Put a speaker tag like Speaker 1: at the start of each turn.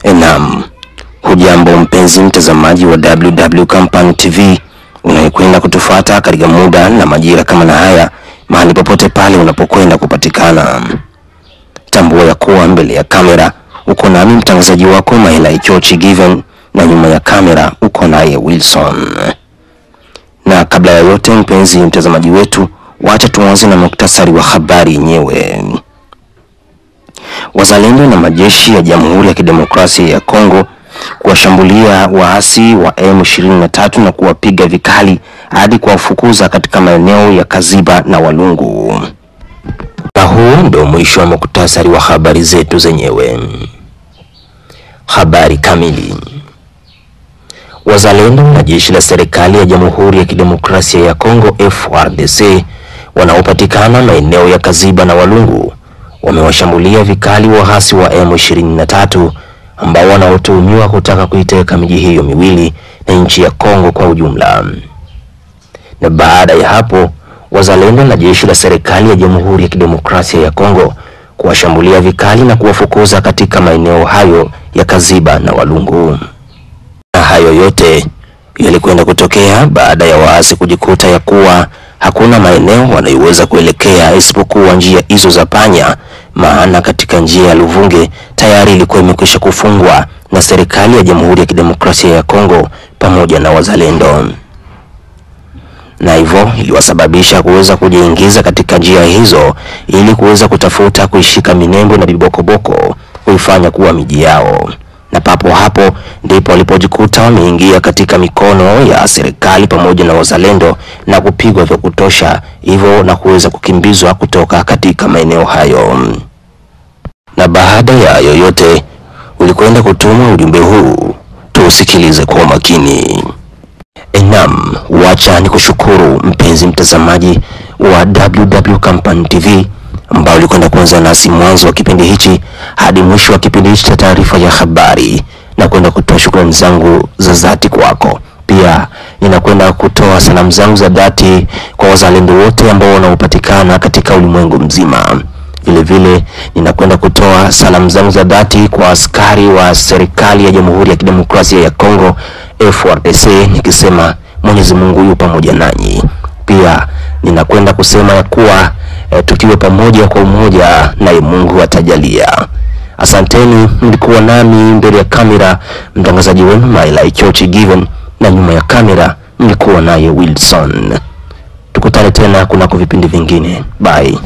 Speaker 1: Naam, hujambo mpenzi mtazamaji wa WW Company TV unayekwenda kutufuata katika muda na majira kama na haya mahali popote pale unapokwenda kupatikana. Tambua ya kuwa mbele ya kamera uko nami mtangazaji wako Mahela Ichochi Given, na nyuma ya kamera uko naye Wilson. Na kabla ya yote mpenzi mtazamaji wetu, wacha tuanze na muktasari wa habari yenyewe. Wazalendo na majeshi ya Jamhuri ya Kidemokrasia ya Kongo kuwashambulia waasi wa M23 na kuwapiga vikali hadi kuwafukuza katika maeneo ya Kaziba na Walungu. Na huu ndio mwisho wa muktasari wa habari zetu zenyewe. Habari kamili. Wazalendo na jeshi la serikali ya Jamhuri ya Kidemokrasia ya Kongo FARDC wanaopatikana maeneo ya Kaziba na Walungu wamewashambulia vikali waasi wa M23 ambao wanaotuhumiwa kutaka kuiteka miji hiyo miwili na nchi ya Kongo kwa ujumla. Na baada ya hapo, wazalendo na jeshi la serikali ya Jamhuri ya Kidemokrasia ya Kongo kuwashambulia vikali na kuwafukuza katika maeneo hayo ya Kaziba na Walungu. Na hayo yote yalikwenda kutokea baada ya waasi kujikuta ya kuwa hakuna maeneo wanayoweza kuelekea isipokuwa njia hizo za panya, maana katika njia ya Luvunge tayari ilikuwa imekwisha kufungwa na serikali ya Jamhuri ya Kidemokrasia ya Kongo pamoja na wazalendo. Na hivyo iliwasababisha kuweza kujiingiza katika njia hizo ili kuweza kutafuta kuishika Minembwe na Bibokoboko kuifanya kuwa miji yao. Na papo hapo ndipo walipojikuta wameingia katika mikono ya serikali pamoja na wazalendo na kupigwa vya kutosha hivyo na kuweza kukimbizwa kutoka katika maeneo hayo. Na baada ya yoyote ulikwenda kutuma ujumbe huu, tusikilize kwa makini. Naam, wacha nikushukuru mpenzi mtazamaji wa WW Company TV ambao ulikwenda kuanza nasi mwanzo wa kipindi hichi hadi mwisho wa kipindi hichi cha taarifa ya habari, na kwenda kutoa shukrani zangu za dhati kwako. Pia ninakwenda kutoa salamu zangu za dhati kwa wazalendo wote ambao wanaopatikana katika ulimwengu mzima. Vile vile ninakwenda kutoa salamu zangu za dhati kwa askari wa serikali ya Jamhuri ya Kidemokrasia ya Kongo FARDC, nikisema Mwenyezi Mungu yupo pamoja nanyi. Pia ninakwenda kusema ya kuwa tukiwa pamoja kwa umoja naye Mungu atajalia. Asanteni, mlikuwa nami mbele ya kamera mtangazaji wenu Mahela Ichochi Given, na nyuma ya kamera mlikuwa naye Wilson. Tukutane tena kunako vipindi vingine. Bye.